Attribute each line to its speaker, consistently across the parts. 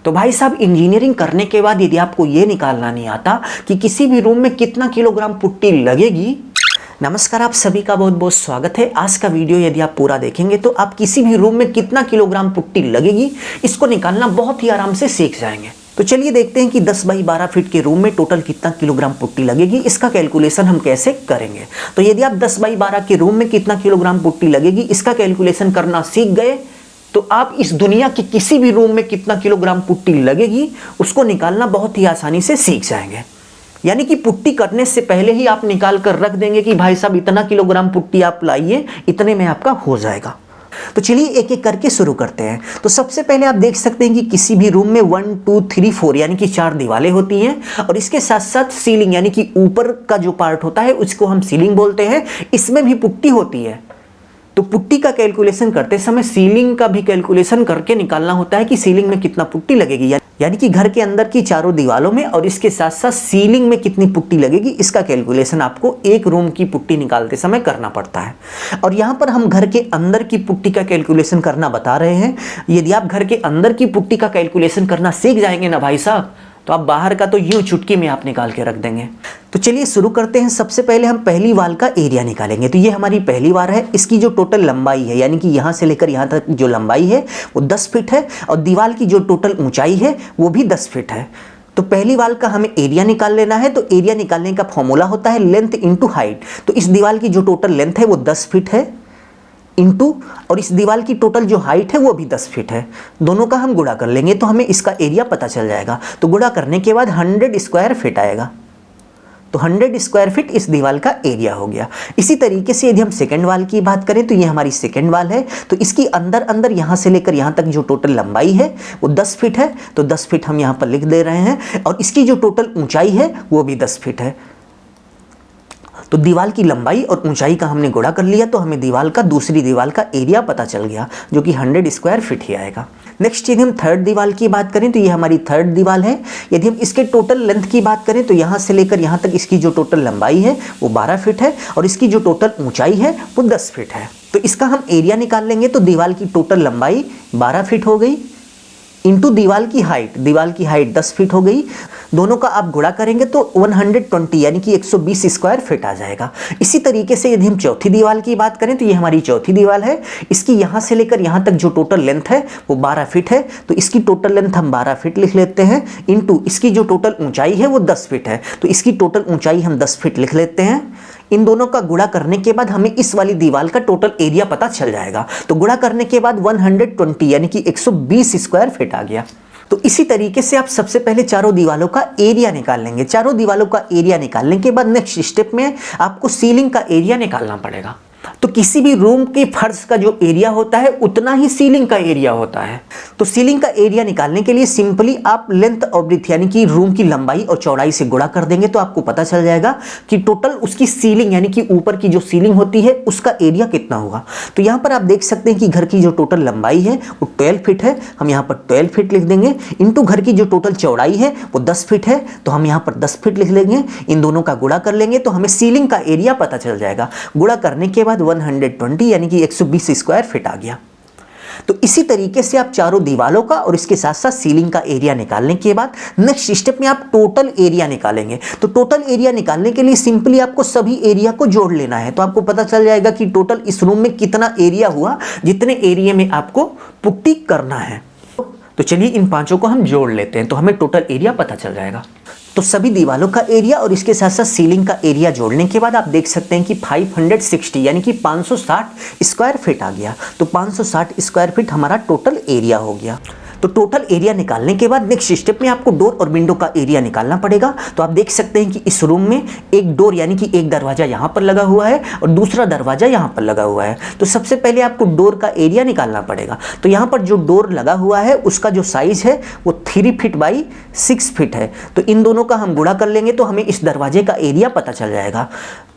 Speaker 1: तो भाई साहब, इंजीनियरिंग करने के बाद यदि आपको ये निकालना नहीं आता कि किसी भी रूम में कितना किलोग्राम पुट्टी लगेगी। नमस्कार, आप सभी का बहुत बहुत स्वागत है। आज का वीडियो यदि आप पूरा देखेंगे तो आप किसी भी रूम में कितना किलोग्राम पुट्टी लगेगी इसको निकालना बहुत ही आराम से सीख जाएंगे। तो चलिए देखते हैं कि 10 बाई 12 फीट के रूम में टोटल कितना किलोग्राम पुट्टी लगेगी, इसका कैलकुलेशन हम कैसे करेंगे। तो यदि आप 10 बाई 12 के रूम में कितना किलोग्राम पुट्टी लगेगी इसका कैलकुलेशन करना सीख गए तो आप इस दुनिया के किसी भी रूम में कितना किलोग्राम पुट्टी लगेगी उसको निकालना बहुत ही आसानी से सीख जाएंगे। यानी कि पुट्टी करने से पहले ही आप निकाल कर रख देंगे कि भाई साहब इतना किलोग्राम पुट्टी आप लाइए, इतने में आपका हो जाएगा। तो चलिए एक एक करके शुरू करते हैं। तो सबसे पहले आप देख सकते हैं कि किसी भी रूम में 1 2 3 4 यानी कि 4 दीवारें होती हैं और इसके साथ साथ सीलिंग यानी कि ऊपर का जो पार्ट होता है उसको हम सीलिंग बोलते हैं, इसमें भी पुट्टी होती है। तो पुट्टी का कैलकुलेशन करते समय सीलिंग का भी कैलकुलेशन करके निकालना होता है कि सीलिंग में कितना पुट्टी लगेगी, यानी कि घर के अंदर की चारों दीवारों में और इसके साथ साथ सीलिंग में कितनी पुट्टी लगेगी इसका कैलकुलेशन आपको एक रूम की पुट्टी निकालते समय करना पड़ता है। और यहाँ पर हम घर के अंदर की पुट्टी का कैलकुलेशन करना बता रहे हैं। यदि आप घर के अंदर की पुट्टी का कैलकुलेशन करना सीख जाएंगे ना भाई साहब, तो आप बाहर का तो यूं चुटकी में आप निकाल के रख देंगे। तो चलिए शुरू करते हैं। सबसे पहले हम पहली वाल का एरिया निकालेंगे। तो ये हमारी पहली वाल है, इसकी जो टोटल लंबाई है यानी कि यहाँ से लेकर यहाँ तक जो लंबाई है वो 10 फीट है और दीवार की जो टोटल ऊंचाई है वो भी 10 फीट है। तो पहली वाल का हमें एरिया निकाल लेना है। तो एरिया निकालने का फॉर्मूला होता है लेंथ इंटू हाइट। तो इस दीवार की जो टोटल लेंथ है वो 10 फीट है इंटू और इस दीवार की टोटल जो हाइट है वो भी 10 फीट है। दोनों का हम गुणा कर लेंगे तो हमें इसका एरिया पता चल जाएगा। तो गुणा करने के बाद 100 स्क्वायर फीट आएगा। तो 100 स्क्वायर फीट इस दीवार का एरिया हो गया। इसी तरीके से यदि हम सेकंड वाल की बात करें तो ये हमारी सेकंड वाल है। तो इसकी अंदर अंदर यहाँ से लेकर यहाँ तक जो टोटल लंबाई है वो 10 फीट है। तो 10 फीट हम यहाँ पर लिख दे रहे हैं और इसकी जो टोटल ऊंचाई है वो भी 10 फीट है। तो दीवार की लंबाई और ऊंचाई का हमने गुणा कर लिया तो हमें दीवार का दूसरी दीवार का एरिया पता चल गया जो कि 100 स्क्वायर फीट ही आएगा। नेक्स्ट यदि हम थर्ड दीवार की बात करें तो ये हमारी थर्ड दीवार है। यदि हम इसके टोटल लेंथ की बात करें तो यहाँ से लेकर यहाँ तक इसकी जो टोटल लंबाई है वो 12 फीट है और इसकी जो टोटल ऊंचाई है वो 10 फीट है। तो इसका हम एरिया निकाल लेंगे तो दीवार की टोटल लंबाई 12 फीट हो गई इंटू दीवार की हाइट 10 फीट हो गई। दोनों का आप गुणा करेंगे तो 120 यानी कि 120 स्क्वायर फीट आ जाएगा। इसी तरीके से यदि हम चौथी दीवार की बात करें तो ये हमारी चौथी दीवार है। इसकी यहाँ से लेकर यहाँ तक जो टोटल लेंथ है वो 12 फीट है। तो इसकी टोटल लेंथ हम 12 फीट लिख लेते हैं इंटू इसकी जो टोटल ऊंचाई है वो 10 फीट है। तो इसकी टोटल ऊंचाई हम 10 फीट लिख लेते हैं। इन दोनों का गुणा करने के बाद हमें इस वाली दीवार का टोटल एरिया पता चल जाएगा। तो गुणा करने के बाद 120 यानी कि 120 स्क्वायर फीट आ गया। तो इसी तरीके से आप सबसे पहले चारों दीवारों का एरिया निकाल लेंगे। चारों दीवारों का एरिया निकालने के बाद नेक्स्ट स्टेप में आपको सीलिंग का एरिया निकालना पड़ेगा। तो किसी भी रूम के फर्श का जो एरिया होता है उतना ही सीलिंग का एरिया होता है। तो सीलिंग का एरिया निकालने के लिए सिंपली आप लेंथ और ब्रेथ यानी कि रूम की लंबाई और चौड़ाई से गुणा कर देंगे तो आपको पता चल जाएगा कि टोटल उसकी सीलिंग यानी कि ऊपर की जो सीलिंग होती है उसका एरिया कितना होगा। तो यहाँ पर आप देख सकते हैं कि घर की जो टोटल लंबाई है वो 12 फीट है। हम यहाँ पर 12 फीट लिख देंगे इंटू घर की जो टोटल चौड़ाई है वो 10 फीट है। तो हम यहाँ पर 10 फीट लिख लेंगे। इन दोनों का गुणा कर लेंगे तो हमें सीलिंग का एरिया पता चल जाएगा। गुणा करने के बाद 120 यानी कि 120 स्क्वायर फीट आ गया। तो इसी तरीके से आप चारों दीवारों का और इसके साथ साथ सीलिंग का एरिया निकालने के बाद नेक्स्ट स्टेप में आप टोटल एरिया निकालेंगे। तो टोटल एरिया निकालने के लिए सिंपली आपको सभी एरिया को जोड़ लेना है। तो आपको पता चल जाएगा कि टोटल इस रूम में कितना एरिया हुआ, जितने एरिया में आपको पुट्टी करना है। तो चलिए इन पांचों को हम जोड़ लेते हैं तो हमें टोटल एरिया पता चल जाएगा। तो सभी दीवारों का एरिया और इसके साथ साथ सीलिंग का एरिया जोड़ने के बाद आप देख सकते हैं कि 560 यानी कि 560 स्क्वायर फीट आ गया। तो 560 स्क्वायर फीट हमारा टोटल एरिया हो गया। तो टोटल एरिया निकालने के बाद नेक्स्ट स्टेप में आपको डोर और विंडो का एरिया निकालना पड़ेगा। तो आप देख सकते हैं कि इस रूम में एक डोर यानी कि एक दरवाजा यहाँ पर लगा हुआ है और दूसरा दरवाजा यहाँ पर लगा हुआ है। तो सबसे पहले आपको डोर का एरिया निकालना पड़ेगा। तो यहाँ पर जो डोर लगा हुआ है उसका जो साइज है वो 3 फीट बाई 6 फीट है। तो इन दोनों का हम गुणा कर लेंगे तो हमें इस दरवाजे का एरिया पता चल जाएगा।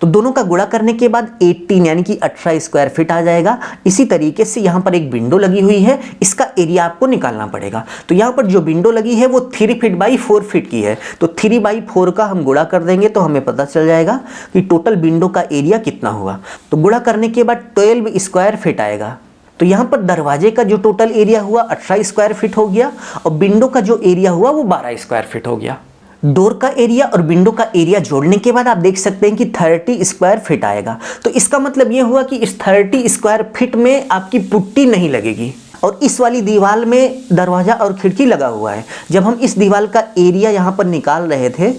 Speaker 1: तो दोनों का गुणा करने के बाद 18 यानी कि 18 स्क्वायर फीट आ जाएगा। इसी तरीके से यहाँ पर एक विंडो लगी हुई है, इसका एरिया आपको निकालना पड़ेगा। तो यहाँ पर जो विंडो लगी है वो 3 फीट बाई 4 फीट की है। तो 3 बाई 4 का हम गुणा कर देंगे तो हमें पता चल जाएगा कि टोटल विंडो का एरिया कितना हुआ। तो गुणा करने के बाद 12 स्क्वायर फीट आएगा। तो यहाँ पर दरवाजे का जो टोटल एरिया हुआ 18 स्क्वायर फीट हो गया और विंडो का जो एरिया हुआ वो 12 स्क्वायर फीट हो गया। डोर का एरिया और विंडो का एरिया जोड़ने के बाद आप देख सकते हैं कि 30 स्क्वायर फीट आएगा। तो इसका मतलब ये हुआ कि इस 30 स्क्वायर फीट में आपकी पुट्टी नहीं लगेगी और इस वाली दीवार में दरवाजा और खिड़की लगा हुआ है। जब हम इस दीवार का एरिया यहाँ पर निकाल रहे थे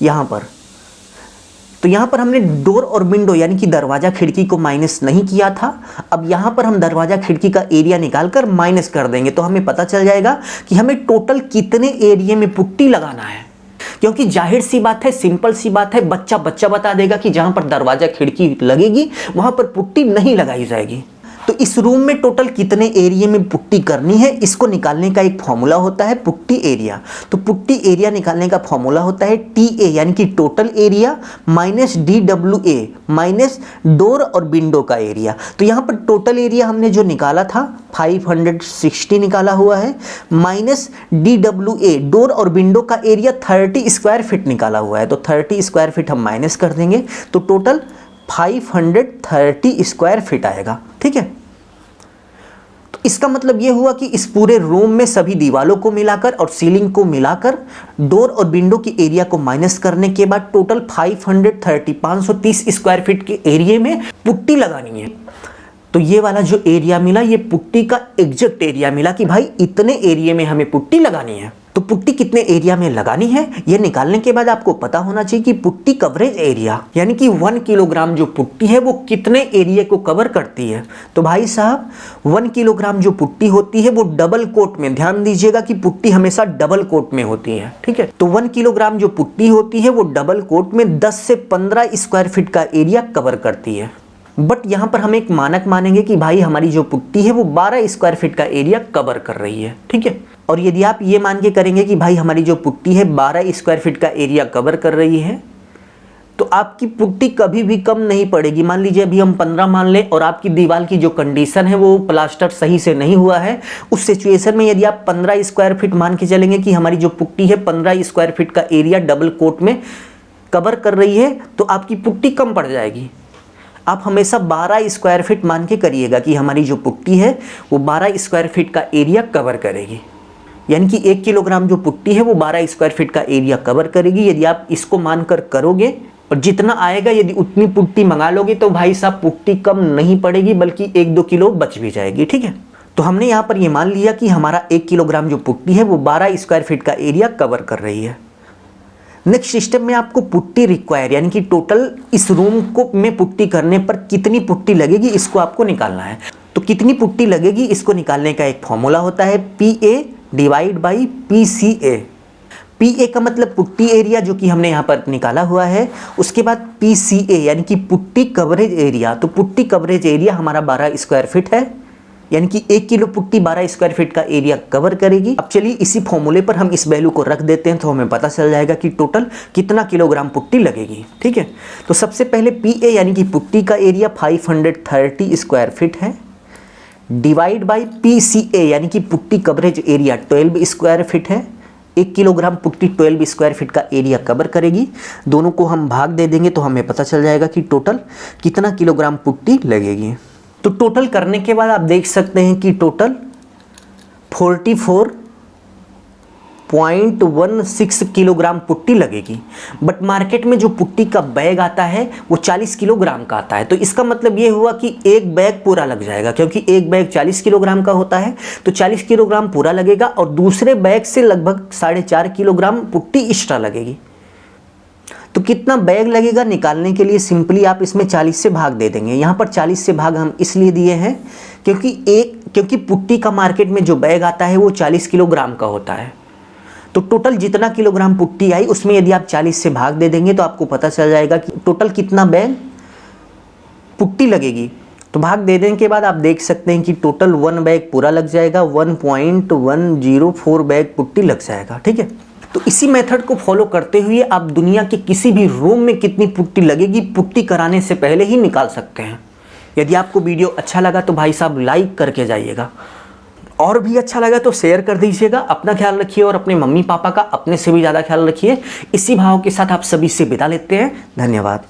Speaker 1: यहाँ पर, तो यहाँ पर हमने डोर और विंडो यानी कि दरवाजा खिड़की को माइनस नहीं किया था। अब यहाँ पर हम दरवाजा खिड़की का एरिया निकालकर माइनस कर देंगे तो हमें पता चल जाएगा कि हमें टोटल कितने एरिया में पुट्टी लगाना है। क्योंकि जाहिर सी बात है, सिंपल सी बात है, बच्चा बता देगा कि जहां पर दरवाजा खिड़की लगेगी वहां पर पुट्टी नहीं लगाई जाएगी। तो इस रूम में टोटल कितने एरिया में पुट्टी करनी है इसको निकालने का एक फॉर्मूला होता है पुट्टी एरिया। तो पुट्टी एरिया निकालने का फॉर्मूला होता है TA यानी कि total area minus DWA minus door और विंडो का एरिया। तो यहाँ पर टोटल एरिया हमने जो निकाला था 560 निकाला हुआ है माइनस DWA डोर और विंडो का एरिया 30 स्क्वायर फीट निकाला हुआ है। तो 30 स्क्वायर फीट हम माइनस कर देंगे तो टोटल 530 स्क्वायर फीट आएगा। ठीक है, तो इसका मतलब यह हुआ कि इस पूरे रूम में सभी दीवालों को मिलाकर और सीलिंग को मिलाकर डोर और विंडो की एरिया को माइनस करने के बाद टोटल 530 स्क्वायर फीट के एरिया में पुट्टी लगानी है। तो ये वाला जो एरिया मिला ये पुट्टी का एग्जैक्ट एरिया मिला कि भाई इतने एरिया में हमें पुट्टी लगानी है। तो पुट्टी कितने एरिया में लगानी है ये निकालने के बाद आपको पता होना चाहिए कि पुट्टी कवरेज एरिया यानी कि 1 किलोग्राम जो पुट्टी है वो कितने एरिया को कवर करती है। तो भाई साहब 1 किलोग्राम जो पुट्टी होती है वो डबल कोट में, ध्यान दीजिएगा कि पुट्टी हमेशा डबल कोट में होती है। ठीक है, तो 1 किलोग्राम जो पुट्टी होती है वो डबल कोट में 10 से 15 स्क्वायर फीट का एरिया कवर करती है। बट यहाँ पर हम एक मानक मानेंगे कि भाई हमारी जो पुट्टी है वो 12 स्क्वायर फीट का एरिया कवर कर रही है। ठीक है, और यदि आप ये मान के करेंगे कि भाई हमारी जो पुट्टी है 12 स्क्वायर फीट का एरिया कवर कर रही है तो आपकी पुट्टी कभी भी कम नहीं पड़ेगी। मान लीजिए अभी हम 15 मान लें और आपकी दीवार की जो कंडीशन है वो प्लास्टर सही से नहीं हुआ है, उस सिचुएशन में यदि आप 15 स्क्वायर फीट मान के चलेंगे कि हमारी जो पुट्टी है 15 स्क्वायर फीट का एरिया डबल कोट में कवर कर रही है तो आपकी पुट्टी कम पड़ जाएगी। आप हमेशा 12 स्क्वायर फीट मान के करिएगा कि हमारी जो पुट्टी है वो 12 स्क्वायर फीट का एरिया कवर करेगी, यानी कि 1 किलोग्राम जो पुट्टी है वो 12 स्क्वायर फीट का एरिया कवर करेगी। यदि आप इसको मानकर करोगे और जितना आएगा यदि उतनी पुट्टी मंगा लोगे तो भाई साहब पुट्टी कम नहीं पड़ेगी बल्कि 1-2 किलो बच भी जाएगी। ठीक है, तो हमने यहाँ पर ये मान लिया कि हमारा 1 किलोग्राम जो पुट्टी है वो 12 स्क्वायर फीट का एरिया कवर कर रही है। नेक्स्ट सिस्टम में आपको पुट्टी रिक्वायर यानी कि टोटल इस रूम को में पुट्टी करने पर कितनी पुट्टी लगेगी इसको आपको निकालना है। तो कितनी पुट्टी लगेगी इसको निकालने का एक फॉर्मूला होता है PA divide by PCA। PA का मतलब पुट्टी एरिया जो कि हमने यहाँ पर निकाला हुआ है, उसके बाद PCA यानी कि पुट्टी कवरेज एरिया। तो पुट्टी कवरेज एरिया हमारा 12 स्क्वायर फीट है, यानी कि 1 किलो पुट्टी 12 स्क्वायर फीट का एरिया कवर करेगी। अब चलिए इसी फॉर्मूले पर हम इस वैल्यू को रख देते हैं तो हमें पता चल जाएगा कि टोटल कितना किलोग्राम पुट्टी लगेगी। ठीक है, तो सबसे पहले PA यानी कि पुट्टी का एरिया 530 स्क्वायर फीट है डिवाइड बाई PCA यानी कि putty coverage area 12 square feet है। 1 किलोग्राम पुट्टी 12 स्क्वायर फीट का एरिया कवर करेगी। दोनों को हम भाग दे देंगे तो हमें पता चल जाएगा कि टोटल कितना किलोग्राम पुट्टी लगेगी। तो टोटल करने के बाद आप देख सकते हैं कि टोटल 44.16 किलोग्राम पुट्टी लगेगी। बट मार्केट में जो पुट्टी का बैग आता है वो 40 किलोग्राम का आता है। तो इसका मतलब ये हुआ कि एक बैग पूरा लग जाएगा, क्योंकि एक बैग 40 किलोग्राम का होता है तो 40 किलोग्राम पूरा लगेगा और दूसरे बैग से लगभग 4.5 किलोग्राम पुट्टी एक्स्ट्रा लगेगी। तो कितना बैग लगेगा निकालने के लिए सिंपली आप इसमें 40 से भाग दे देंगे। यहाँ पर 40 से भाग हम इसलिए दिए हैं क्योंकि पुट्टी का मार्केट में जो बैग आता है वो 40 किलोग्राम का होता है। तो टोटल जितना किलोग्राम पुट्टी आई उसमें यदि आप 40 से भाग दे देंगे तो आपको पता चल जाएगा कि टोटल कितना बैग पुट्टी लगेगी। तो भाग दे देने के बाद आप देख सकते हैं कि टोटल 1 बैग पूरा लग जाएगा, 1.104 बैग पुट्टी लग जाएगा। ठीक है, तो इसी मेथड को फॉलो करते हुए आप दुनिया के किसी भी रूम में कितनी पुट्टी लगेगी पुट्टी कराने से पहले ही निकाल सकते हैं। यदि आपको वीडियो अच्छा लगा तो भाई साहब लाइक करके जाइएगा, और भी अच्छा लगा तो शेयर कर दीजिएगा। अपना ख्याल रखिए और अपने मम्मी पापा का अपने से भी ज़्यादा ख्याल रखिए। इसी भाव के साथ आप सभी से विदा लेते हैं। धन्यवाद।